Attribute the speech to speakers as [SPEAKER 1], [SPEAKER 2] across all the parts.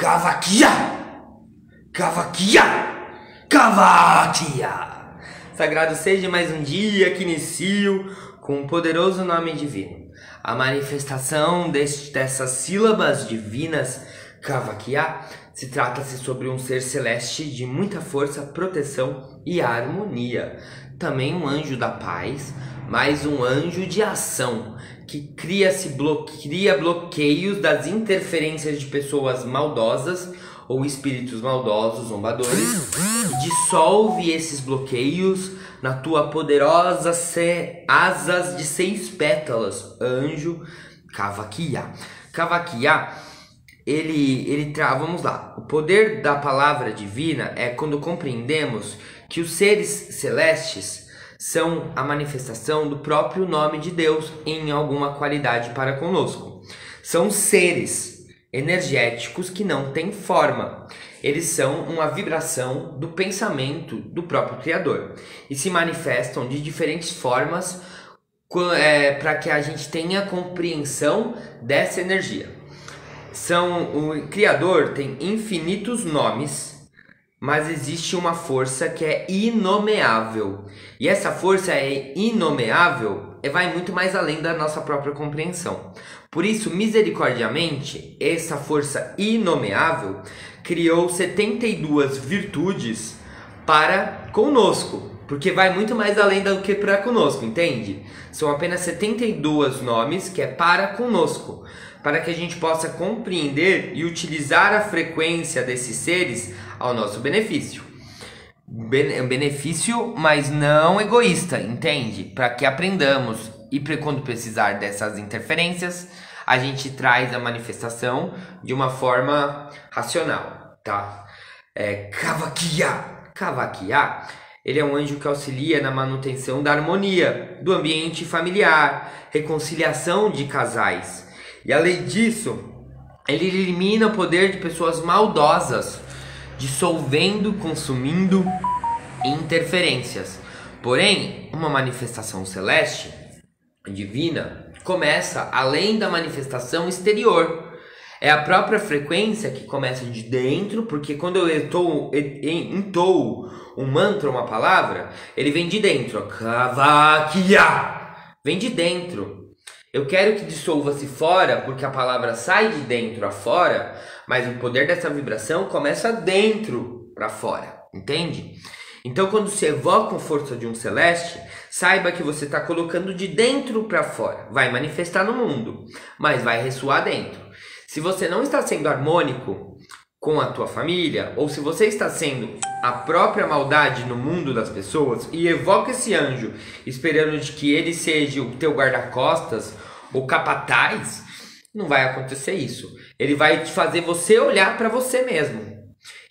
[SPEAKER 1] Cavaquia! Cavaquia! Cavaquia! Sagrado seja mais um dia que inicio com um poderoso nome divino. A manifestação dessas sílabas divinas, Cavaquia, se trata-se sobre um ser celeste de muita força, proteção e harmonia. Também um anjo da paz, mas um anjo de ação, que cria bloqueios das interferências de pessoas maldosas ou espíritos maldosos, zombadores, e dissolve esses bloqueios na tua poderosa asas de 6 pétalas, anjo Cavaquia. Cavaquia, vamos lá, o poder da palavra divina é quando compreendemos que os seres celestes são a manifestação do próprio nome de Deus em alguma qualidade para conosco. São seres energéticos que não têm forma. Eles são uma vibração do pensamento do próprio Criador e se manifestam de diferentes formas para que a gente tenha compreensão dessa energia. O Criador tem infinitos nomes, mas existe uma força que é inomeável. E essa força é inomeável e vai muito mais além da nossa própria compreensão. Por isso, misericordiamente, essa força inomeável criou 72 virtudes para conosco. Porque vai muito mais além do que para conosco, entende? São apenas 72 nomes que é para conosco. Para que a gente possa compreender e utilizar a frequência desses seres ao nosso benefício. Benefício, mas não egoísta, entende? Para que aprendamos e quando precisar dessas interferências, a gente traz a manifestação de uma forma racional, tá? Cavaquia. Cavaquia, ele é um anjo que auxilia na manutenção da harmonia do ambiente familiar, reconciliação de casais. E além disso, ele elimina o poder de pessoas maldosas, dissolvendo, consumindo interferências. Porém, uma manifestação celeste, divina, começa além da manifestação exterior. É a própria frequência que começa de dentro, porque quando eu entoo um mantra, uma palavra, ele vem de dentro. Cavaquia! Vem de dentro. Eu quero que dissolva-se fora, porque a palavra sai de dentro a fora, mas o poder dessa vibração começa dentro para fora, entende? Então, quando se evoca a força de um celeste, saiba que você está colocando de dentro para fora. Vai manifestar no mundo, mas vai ressoar dentro. Se você não está sendo harmônico com a tua família, ou se você está sendo a própria maldade no mundo das pessoas e evoca esse anjo esperando de que ele seja o teu guarda-costas ou capataz, não vai acontecer isso. Ele vai te fazer você olhar para você mesmo.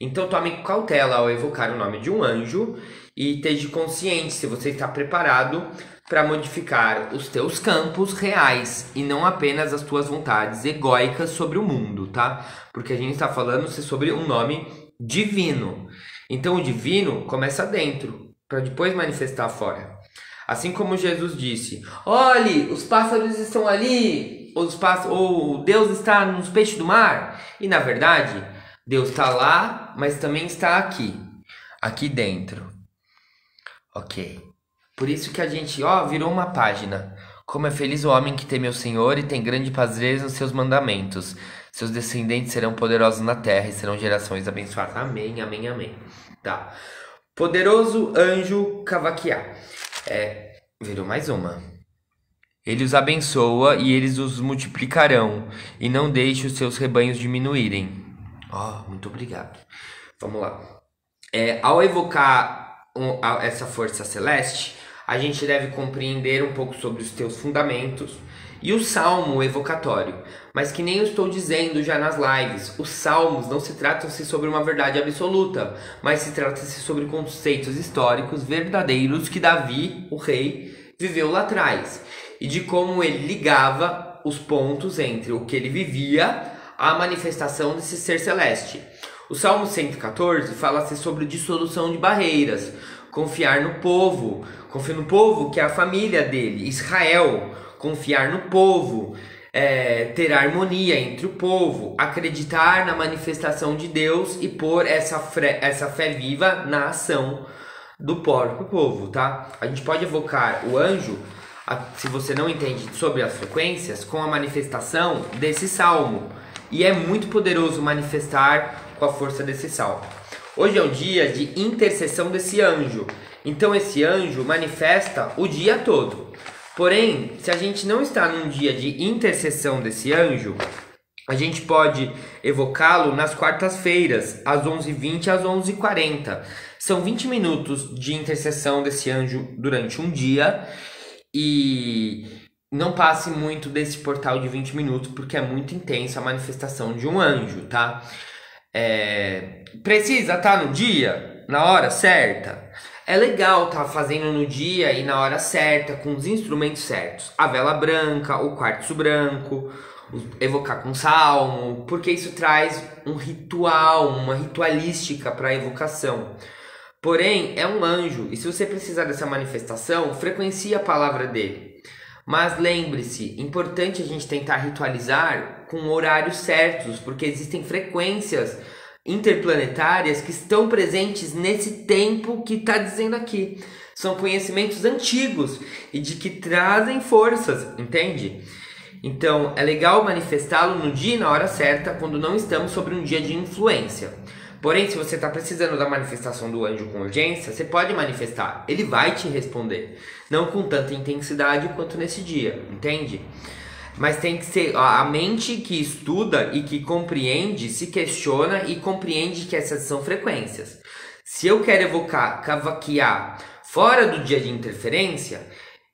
[SPEAKER 1] Então tome cautela ao evocar o nome de um anjo e esteja consciente se você está preparado para modificar os teus campos reais e não apenas as tuas vontades egóicas sobre o mundo, tá? Porque a gente está falando sobre um nome divino. Então o divino começa dentro, para depois manifestar fora. Assim como Jesus disse, olhe, os pássaros estão ali, ou Deus está nos peixes do mar. E na verdade, Deus está lá, mas também está aqui dentro. Ok. Por isso que a gente, virou uma página. Como é feliz o homem que teme ao Senhor e tem grande prazer nos seus mandamentos. Seus descendentes serão poderosos na terra e serão gerações abençoadas. Amém, amém, amém. Tá. Poderoso anjo Cavaquia. Virou mais uma. Ele os abençoa e eles os multiplicarão. E não deixe os seus rebanhos diminuírem. Muito obrigado. Vamos lá. Ao evocar essa força celeste, a gente deve compreender um pouco sobre os teus fundamentos e o salmo evocatório. Mas que nem eu estou dizendo já nas lives, os salmos não se tratam-se sobre uma verdade absoluta, mas se trata-se sobre conceitos históricos verdadeiros que Davi, o rei, viveu lá atrás. E de como ele ligava os pontos entre o que ele vivia à manifestação desse ser celeste. O Salmo 114 fala-se sobre dissolução de barreiras, confiar no povo que é a família dele, Israel, confiar no povo, ter harmonia entre o povo, acreditar na manifestação de Deus e pôr essa fé viva na ação do próprio povo, tá? A gente pode evocar o anjo, se você não entende sobre as frequências, com a manifestação desse salmo. E é muito poderoso manifestar com a força desse salmo. Hoje é o dia de intercessão desse anjo. Então esse anjo manifesta o dia todo. Porém, se a gente não está num dia de intercessão desse anjo, a gente pode evocá-lo nas quartas-feiras, às 11h20 às 11h40. São 20 minutos de intercessão desse anjo durante um dia. E não passe muito desse portal de 20 minutos, porque é muito intensa a manifestação de um anjo, tá? Precisa estar no dia, na hora certa? É legal estar fazendo no dia e na hora certa, com os instrumentos certos. A vela branca, o quartzo branco, evocar com salmo, porque isso traz um ritual, uma ritualística para a evocação. Porém, é um anjo, e se você precisar dessa manifestação, frequencie a palavra dele. Mas lembre-se, importante a gente tentar ritualizar com horários certos, porque existem frequências interplanetárias que estão presentes nesse tempo que está dizendo aqui. São conhecimentos antigos e de que trazem forças, entende? Então, é legal manifestá-lo no dia e na hora certa, quando não estamos sobre um dia de influência. Porém, se você está precisando da manifestação do anjo com urgência, você pode manifestar. Ele vai te responder. Não com tanta intensidade quanto nesse dia, entende? Mas tem que ser a mente que estuda e que compreende, se questiona e compreende que essas são frequências. Se eu quero evocar cavaquear fora do dia de interferência,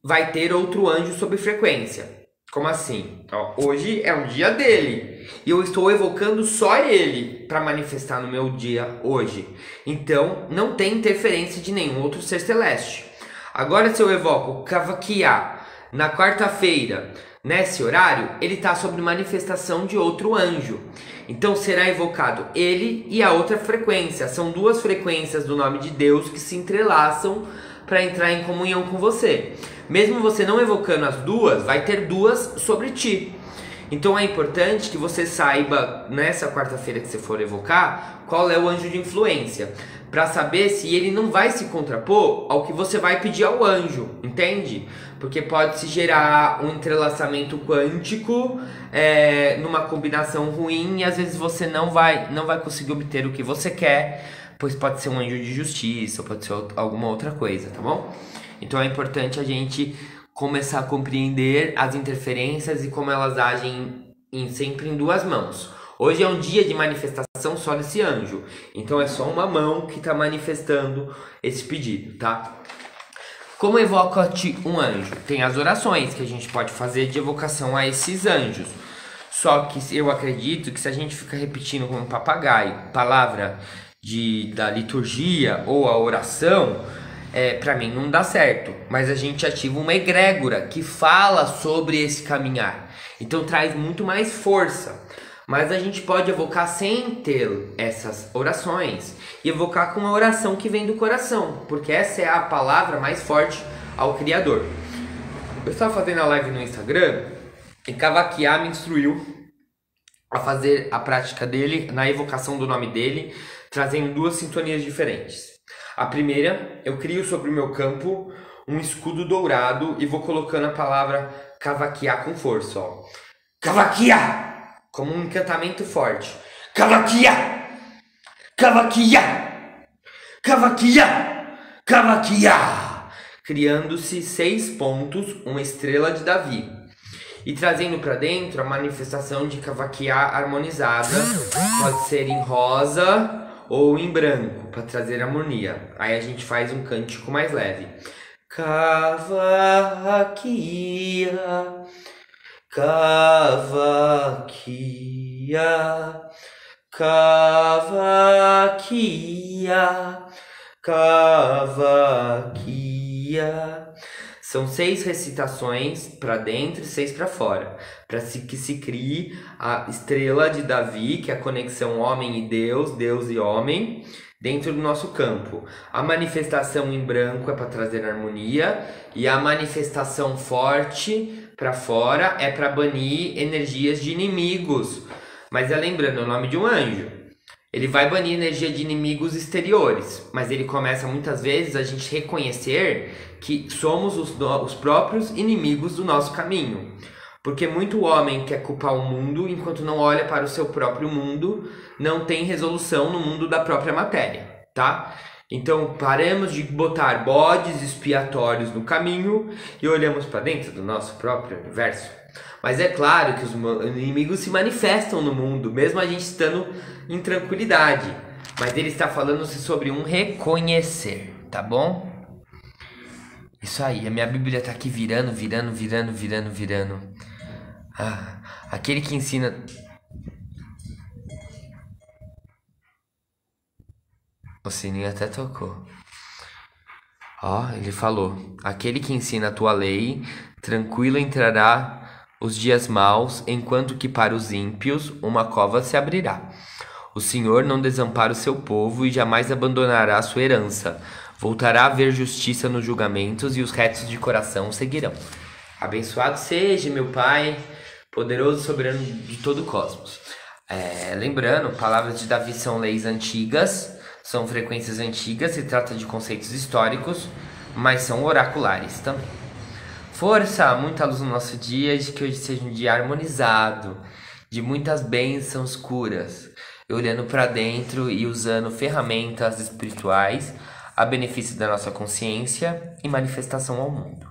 [SPEAKER 1] vai ter outro anjo sob frequência. Como assim? Hoje é o dia dele e eu estou evocando só ele para manifestar no meu dia hoje. Então não tem interferência de nenhum outro ser celeste. Agora, se eu evoco cavaquear na quarta-feira, nesse horário, ele está sob manifestação de outro anjo. Então será evocado ele e a outra frequência. São duas frequências do nome de Deus que se entrelaçam para entrar em comunhão com você. Mesmo você não evocando as duas, vai ter duas sobre ti. Então é importante que você saiba, nessa quarta-feira que você for evocar, qual é o anjo de influência, para saber se ele não vai se contrapor ao que você vai pedir ao anjo, entende? Porque pode se gerar um entrelaçamento quântico numa combinação ruim e às vezes você não vai conseguir obter o que você quer, pois pode ser um anjo de justiça, ou pode ser alguma outra coisa, tá bom? Então é importante a gente começar a compreender as interferências e como elas agem sempre em duas mãos. Hoje é um dia de manifestação só desse anjo, então é só uma mão que está manifestando esse pedido, tá? Como evoca-te um anjo? Tem as orações que a gente pode fazer de evocação a esses anjos. Só que eu acredito que se a gente fica repetindo como um papagaio palavra da liturgia ou a oração, para mim não dá certo. Mas a gente ativa uma egrégora que fala sobre esse caminhar. Então traz muito mais força. Mas a gente pode evocar sem ter essas orações e evocar com uma oração que vem do coração, porque essa é a palavra mais forte ao Criador. Eu estava fazendo a live no Instagram e Cavaquear me instruiu a fazer a prática dele na evocação do nome dele, trazendo duas sintonias diferentes. A primeira, eu crio sobre o meu campo um escudo dourado e vou colocando a palavra Cavaquear com força, ó. Cavaquear! Como um encantamento forte. Cavaquear! Cavaquear! Cavaquear! Cavaquear! Criando-se 6 pontos, uma estrela de Davi. E trazendo para dentro a manifestação de cavaquear harmonizada. Pode ser em rosa ou em branco, para trazer harmonia. Aí a gente faz um cântico mais leve. Cavaquear, cavaquear, cavaquear, cavaquear. São 6 recitações para dentro e 6 para fora, para que se crie a estrela de Davi, que é a conexão homem e Deus, Deus e homem, dentro do nosso campo. A manifestação em branco é para trazer harmonia e a manifestação forte para fora é para banir energias de inimigos. Mas lembrando, é o nome de um anjo. Ele vai banir energia de inimigos exteriores, mas ele começa muitas vezes a gente reconhecer que somos os próprios inimigos do nosso caminho. Porque muito homem quer culpar o mundo enquanto não olha para o seu próprio mundo, não tem resolução no mundo da própria matéria, tá? Então paramos de botar bodes expiatórios no caminho e olhamos para dentro do nosso próprio universo. Mas é claro que os inimigos se manifestam no mundo, mesmo a gente estando em tranquilidade. Mas ele está falando sobre um reconhecer, tá bom? Isso aí, a minha Bíblia tá aqui virando. Ah, aquele que ensina... O sininho até tocou. Ó, ele falou: aquele que ensina a tua lei, tranquilo entrará os dias maus, enquanto que para os ímpios uma cova se abrirá. O Senhor não desampara o seu povo e jamais abandonará a sua herança. Voltará a haver justiça nos julgamentos e os retos de coração seguirão. Abençoado seja, meu Pai, poderoso soberano de todo o cosmos. Lembrando, palavras de Davi são leis antigas, são frequências antigas, se trata de conceitos históricos, mas são oraculares também. Força, muita luz no nosso dia, de que hoje seja um dia harmonizado, de muitas bênçãos curas, olhando para dentro e usando ferramentas espirituais a benefício da nossa consciência e manifestação ao mundo.